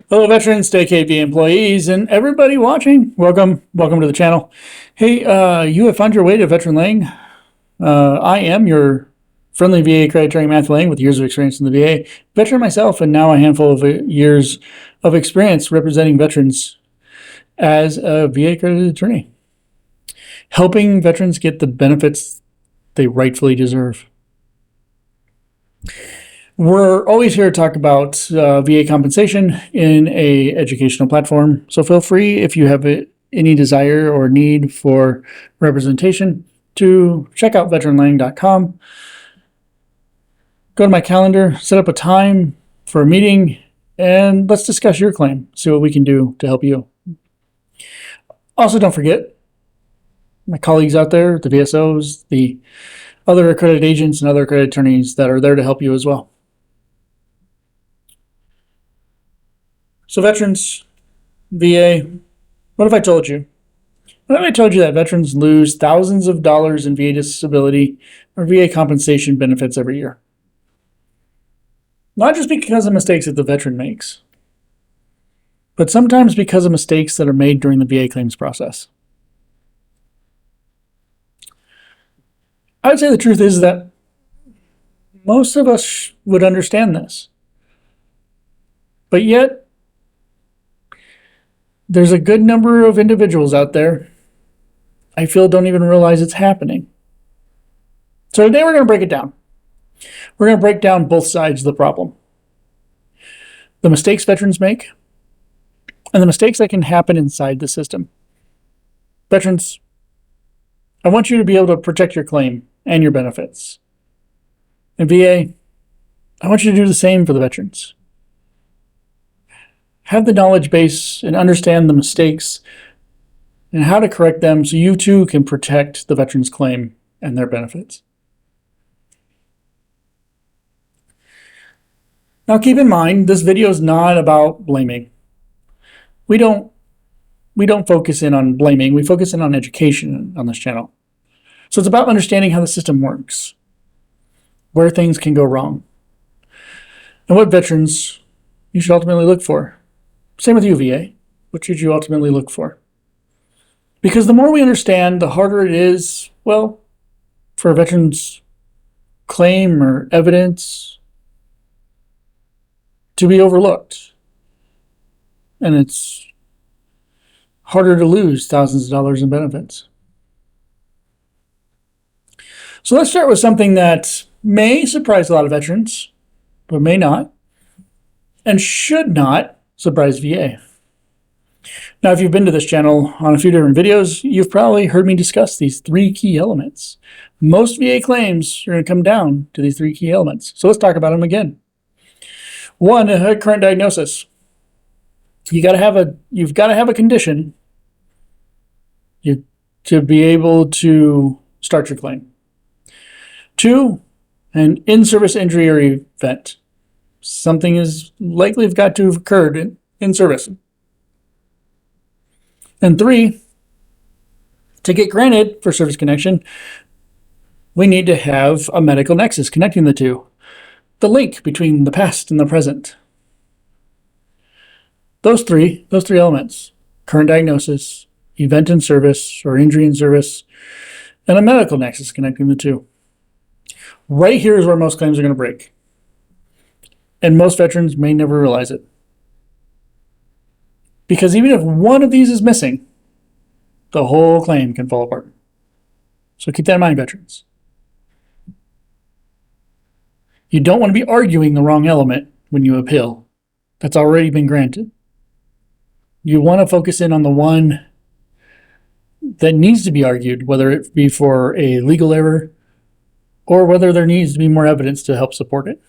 Hello, veterans, DKV employees, and everybody watching. Welcome to the channel. Hey, you have found your way to Veteran Lang. I am your friendly VA accredited Matthew Lang with years of experience in the VA, veteran myself, and now a handful of years of experience representing veterans as a VA accredited attorney, helping veterans get the benefits they rightfully deserve. We're always here to talk about VA compensation in a educational platform. So feel free, if you have any desire or need for representation, to check out veteranlang.com. Go to my calendar, set up a time for a meeting, and let's discuss your claim. See what we can do to help you. Also, don't forget my colleagues out there, the VSOs, the other accredited agents, and other accredited attorneys that are there to help you as well. So veterans, VA, what if I told you? What if I told you that veterans lose thousands of dollars in VA disability or VA compensation benefits every year? Not just because of mistakes that the veteran makes, but sometimes because of mistakes that are made during the VA claims process. I would say the truth is that most of us would understand this, but yet there's a good number of individuals out there I feel don't even realize it's happening. So today we're going to break it down. We're going to break down both sides of the problem. The mistakes veterans make and the mistakes that can happen inside the system. Veterans, I want you to be able to protect your claim and your benefits. And VA, I want you to do the same for the veterans. Have the knowledge base and understand the mistakes and how to correct them so you too can protect the veteran's claim and their benefits. Now keep in mind, this video is not about blaming. We don't focus in on blaming, we focus in on education on this channel. So it's about understanding how the system works, where things can go wrong, and what veterans you should ultimately look for. Same with you, VA. What should you ultimately look for? Because the more we understand, the harder it is, well, for a veteran's claim or evidence to be overlooked. And it's harder to lose thousands of dollars in benefits. So let's start with something that may surprise a lot of veterans, but may not, and should not surprise VA. Now, if you've been to this channel on a few different videos, you've probably heard me discuss these three key elements. Most VA claims are going to come down to these three key elements. So let's talk about them again. One, a current diagnosis. You've got to have a condition to be able to start your claim. Two, an in-service injury or event. Something is likely have got to have occurred in service. And three, to get granted for service connection, we need to have a medical nexus connecting the two, the link between the past and the present. Those three elements, current diagnosis, event in service or injury in service, and a medical nexus connecting the two. Right here is where most claims are going to break. And most veterans may never realize it. Because even if one of these is missing, the whole claim can fall apart. So keep that in mind, veterans. You don't want to be arguing the wrong element when you appeal. That's already been granted. You want to focus in on the one that needs to be argued, whether it be for a legal error or whether there needs to be more evidence to help support it.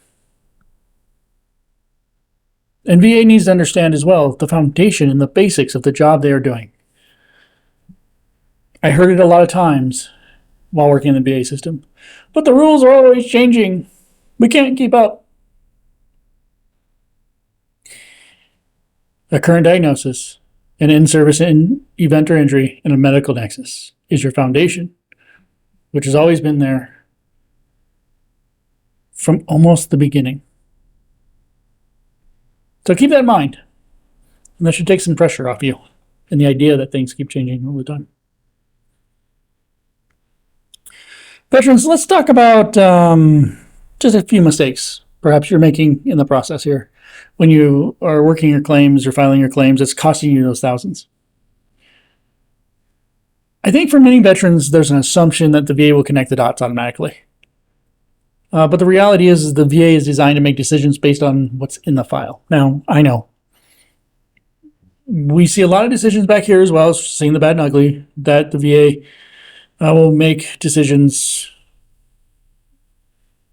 And VA needs to understand as well the foundation and the basics of the job they are doing. I heard it a lot of times while working in the VA system, but the rules are always changing. We can't keep up. A current diagnosis, an in-service event or injury, and a medical nexus is your foundation, which has always been there from almost the beginning. So keep that in mind. And that should take some pressure off you and the idea that things keep changing all the time. Veterans, let's talk about just a few mistakes perhaps you're making in the process here. When you are working your claims or filing your claims, it's costing you those thousands. I think for many veterans, there's an assumption that the VA will connect the dots automatically. But the reality is the VA is designed to make decisions based on what's in the file. Now, I know we see a lot of decisions back here as well as seeing the bad and ugly that the VA will make decisions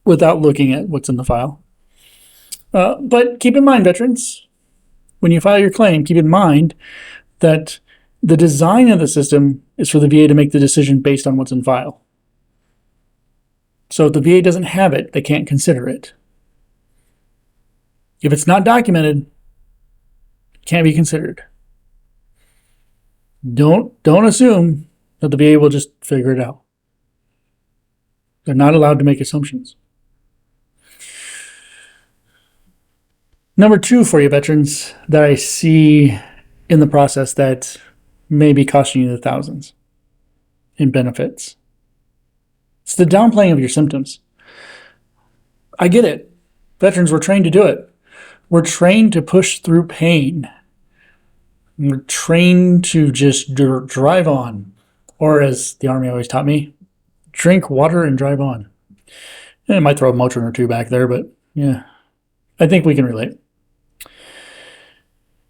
without looking at what's in the file. But keep in mind, veterans, when you file your claim, keep in mind that the design of the system is for the VA to make the decision based on what's in file. So if the VA doesn't have it, they can't consider it. If it's not documented, it can't be considered. Don't assume that the VA will just figure it out. They're not allowed to make assumptions. Number 2 for you veterans that I see in the process that may be costing you the thousands in benefits. It's the downplaying of your symptoms. I get it. Veterans, we're trained to do it. We're trained to push through pain. We're trained to just drive on. Or as the Army always taught me, drink water and drive on. And I might throw a Motrin or two back there, but yeah, I think we can relate.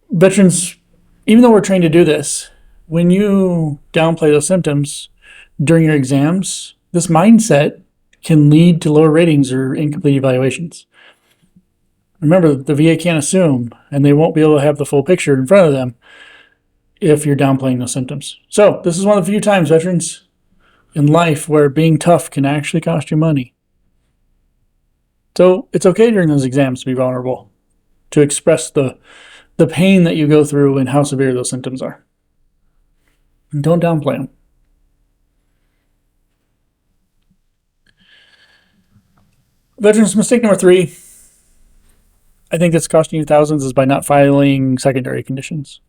Veterans, even though we're trained to do this, when you downplay those symptoms during your exams, this mindset can lead to lower ratings or incomplete evaluations. Remember, the VA can't assume, and they won't be able to have the full picture in front of them if you're downplaying those symptoms. So this is one of the few times, veterans, in life where being tough can actually cost you money. So it's okay during those exams to be vulnerable, to express the pain that you go through and how severe those symptoms are. And don't downplay them. Veterans, mistake number 3, I think that's costing you thousands, is by not filing secondary conditions.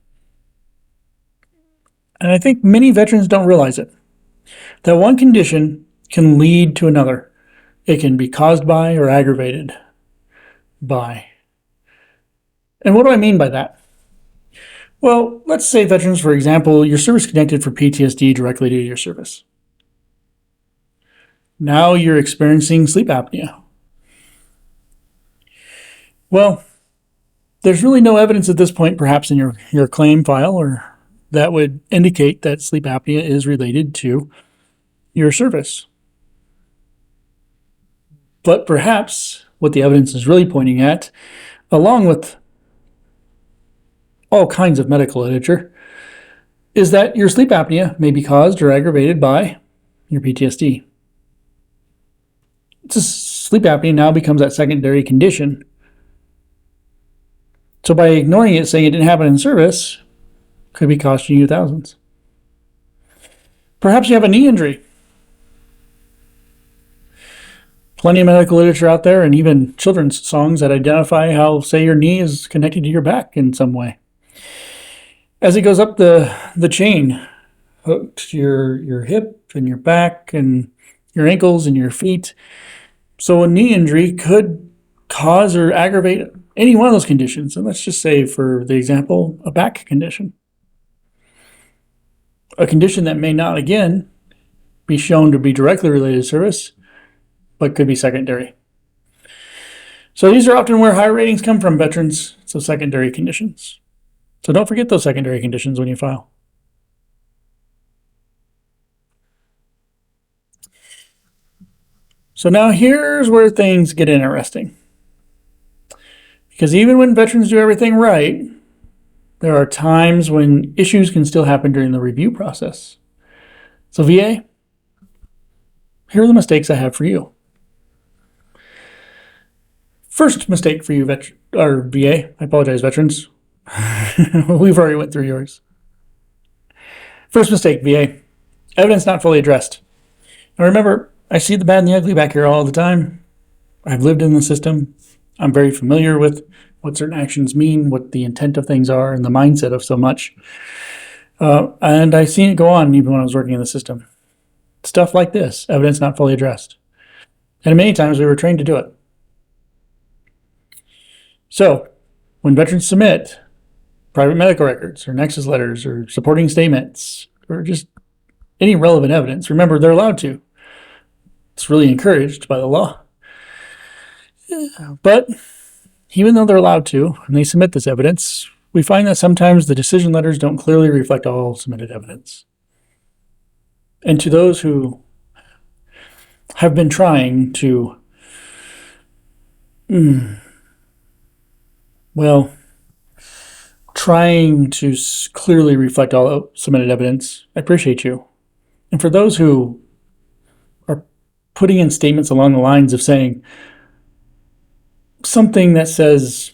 And I think many veterans don't realize it. That one condition can lead to another. It can be caused by or aggravated by. And what do I mean by that? Well, let's say veterans, for example, you're service connected for PTSD directly due to your service. Now you're experiencing sleep apnea. Well, there's really no evidence at this point, perhaps in your claim file, or that would indicate that sleep apnea is related to your service. But perhaps what the evidence is really pointing at, along with all kinds of medical literature, is that your sleep apnea may be caused or aggravated by your PTSD. Sleep apnea now becomes that secondary condition. So by ignoring it, saying it didn't happen in service, could be costing you thousands. Perhaps you have a knee injury. Plenty of medical literature out there, and even children's songs that identify how, say, your knee is connected to your back in some way. As it goes up the chain, hooked to your hip and your back and your ankles and your feet. So a knee injury could cause or aggravate any one of those conditions. And let's just say, for the example, a back condition. A condition that may not, again, be shown to be directly related to service, but could be secondary. So these are often where high ratings come from, veterans, so secondary conditions. So don't forget those secondary conditions when you file. So now here's where things get interesting. Because even when veterans do everything right, there are times when issues can still happen during the review process. So VA, here are the mistakes I have for you. First mistake for you, VA, I apologize, veterans. We've already went through yours. First mistake, VA, evidence not fully addressed. Now remember, I see the bad and the ugly back here all the time. I've lived in the system. I'm very familiar with what certain actions mean, what the intent of things are, and the mindset of so much. And I've seen it go on even when I was working in the system. Stuff like this, evidence not fully addressed. And many times we were trained to do it. So, when veterans submit private medical records or nexus letters or supporting statements or just any relevant evidence, remember they're allowed to. It's really encouraged by the law. But even though they're allowed to, and they submit this evidence, we find that sometimes the decision letters don't clearly reflect all submitted evidence. And to those who have been trying to, clearly reflect all submitted evidence, I appreciate you. And for those who are putting in statements along the lines of saying something that says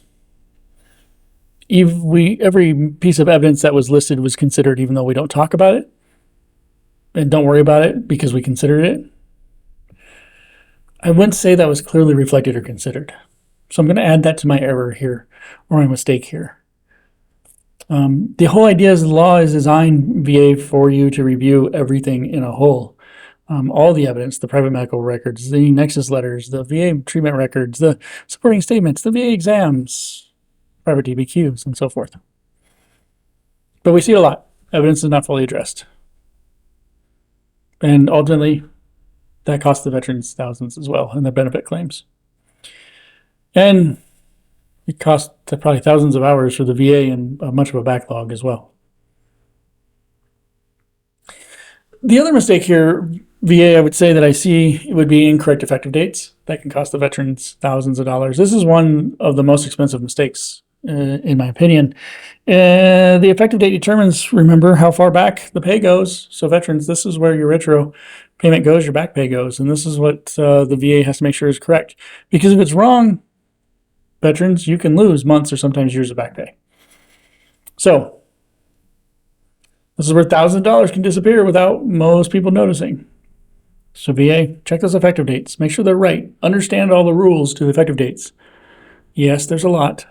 every piece of evidence that was listed was considered, even though we don't talk about it, and don't worry about it because we considered it, I wouldn't say that was clearly reflected or considered. So I'm going to add that to my error here, or my mistake here. The whole idea is the law is designed, VA, for you to review everything in a whole. All the evidence, the private medical records, the nexus letters, the VA treatment records, the supporting statements, the VA exams, private DBQs, and so forth. But we see it a lot. Evidence is not fully addressed. And ultimately, that costs the veterans thousands as well in their benefit claims. And it costs probably thousands of hours for the VA and much of a backlog as well. The other mistake here, VA, I would say that I see, it would be incorrect effective dates. That can cost the veterans thousands of dollars. This is one of the most expensive mistakes, in my opinion. The effective date determines, remember, how far back the pay goes. So veterans, this is where your retro payment goes, your back pay goes. And this is what the VA has to make sure is correct. Because if it's wrong, veterans, you can lose months or sometimes years of back pay. So this is where thousands of dollars can disappear without most people noticing. So VA, check those effective dates. Make sure they're right. Understand all the rules to the effective dates. Yes, there's a lot.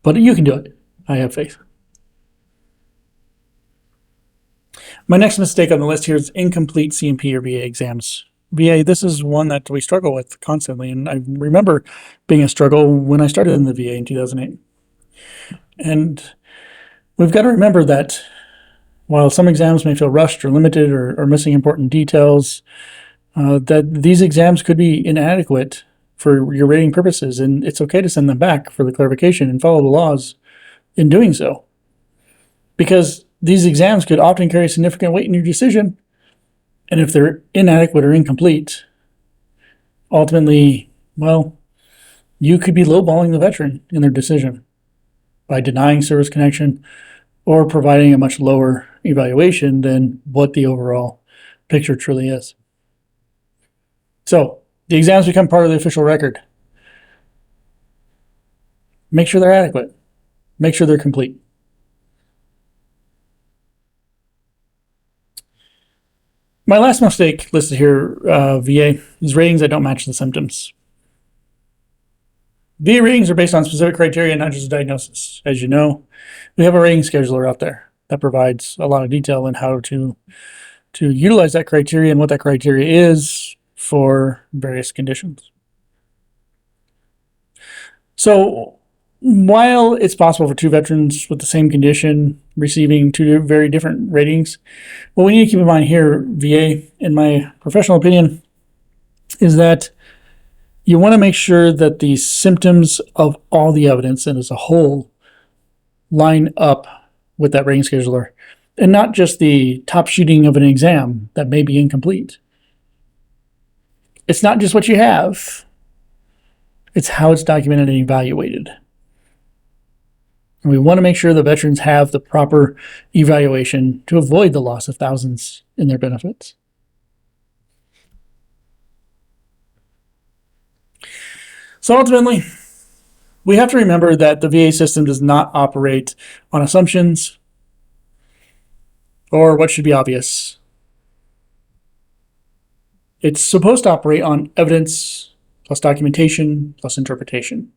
But you can do it. I have faith. My next mistake on the list here is incomplete C&P or VA exams. VA, this is one that we struggle with constantly. And I remember being a struggle when I started in the VA in 2008. And we've got to remember that while some exams may feel rushed or limited or missing important details, that these exams could be inadequate for your rating purposes, and it's okay to send them back for the clarification and follow the laws in doing so. Because these exams could often carry significant weight in your decision, and if they're inadequate or incomplete, ultimately, you could be lowballing the veteran in their decision by denying service connection or providing a much lower evaluation than what the overall picture truly is. So, the exams become part of the official record. Make sure they're adequate. Make sure they're complete. My last mistake listed here, VA, is ratings that don't match the symptoms. VA ratings are based on specific criteria, not just a diagnosis. As you know, we have a rating scheduler out there that provides a lot of detail in how to utilize that criteria and what that criteria is for various conditions. So while it's possible for two veterans with the same condition receiving two very different ratings, what we need to keep in mind here, VA, in my professional opinion, is that you want to make sure that the symptoms of all the evidence and as a whole line up with that rating scheduler, and not just the top shooting of an exam that may be incomplete. It's not just what you have, it's how it's documented and evaluated. And we want to make sure the veterans have the proper evaluation to avoid the loss of thousands in their benefits. So ultimately, we have to remember that the VA system does not operate on assumptions or what should be obvious. It's supposed to operate on evidence plus documentation plus interpretation.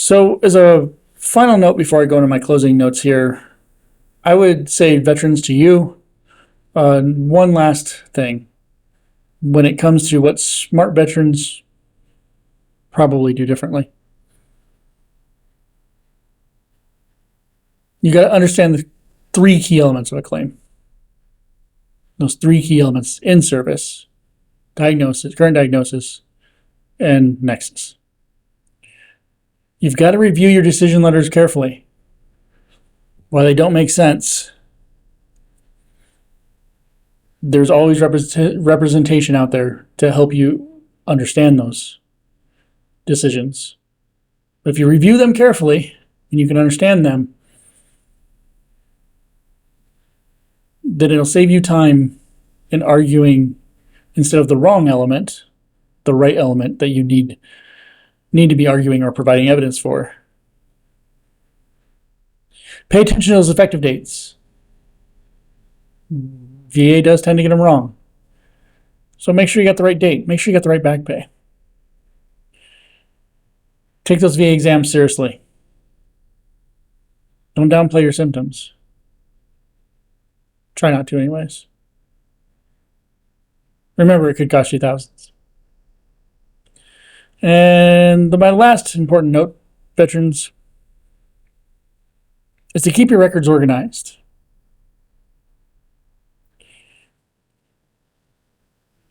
So as a final note before I go into my closing notes here, I would say, veterans, to you, one last thing. When it comes to what smart veterans probably do differently, you got to understand the three key elements of a claim. Those three key elements: in service, diagnosis, current diagnosis, and nexus. You've got to review your decision letters carefully. While they don't make sense, there's always representation out there to help you understand those decisions. But if you review them carefully and you can understand them, then it'll save you time in arguing, instead of the wrong element, the right element that you need to be arguing or providing evidence for. Pay attention to those effective dates. VA does tend to get them wrong. So make sure you got the right date. Make sure you got the right back pay. Take those VA exams seriously. Don't downplay your symptoms. Try not to anyways. Remember, it could cost you thousands. And my last important note, veterans, is to keep your records organized.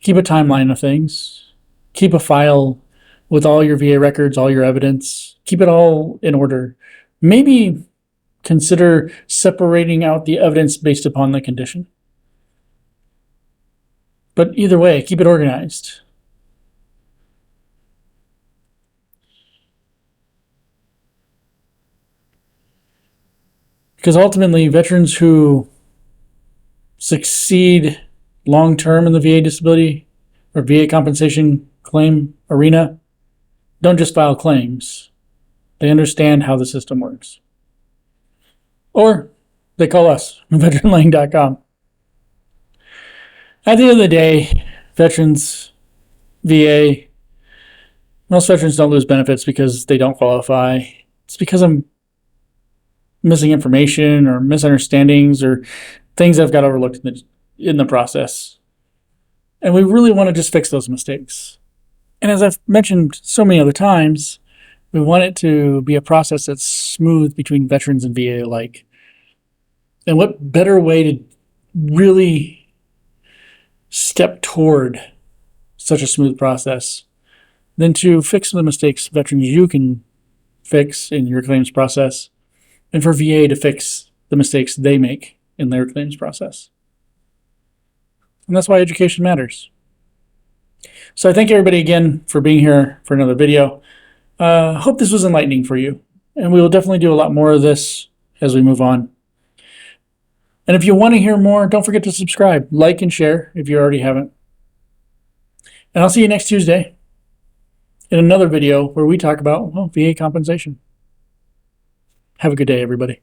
Keep a timeline of things. Keep a file with all your VA records, all your evidence. Keep it all in order. Maybe consider separating out the evidence based upon the condition. But either way, keep it organized. Because ultimately, veterans who succeed long-term in the VA disability or VA compensation claim arena don't just file claims. They understand how the system works. Or they call us, veteranlang.com. At the end of the day, veterans, VA, most veterans don't lose benefits because they don't qualify. It's because of missing information or misunderstandings or things that have got overlooked in the process. And we really want to just fix those mistakes. And as I've mentioned so many other times, we want it to be a process that's smooth between veterans and VA alike. And what better way to really step toward such a smooth process than to fix the mistakes veterans you can fix in your claims process, and for VA to fix the mistakes they make in their claims process. And that's why education matters. So I thank everybody again for being here for another video. Hope this was enlightening for you. And we will definitely do a lot more of this as we move on. And if you want to hear more, don't forget to subscribe, like, and share if you already haven't. And I'll see you next Tuesday in another video where we talk about VA compensation. Have a good day, everybody.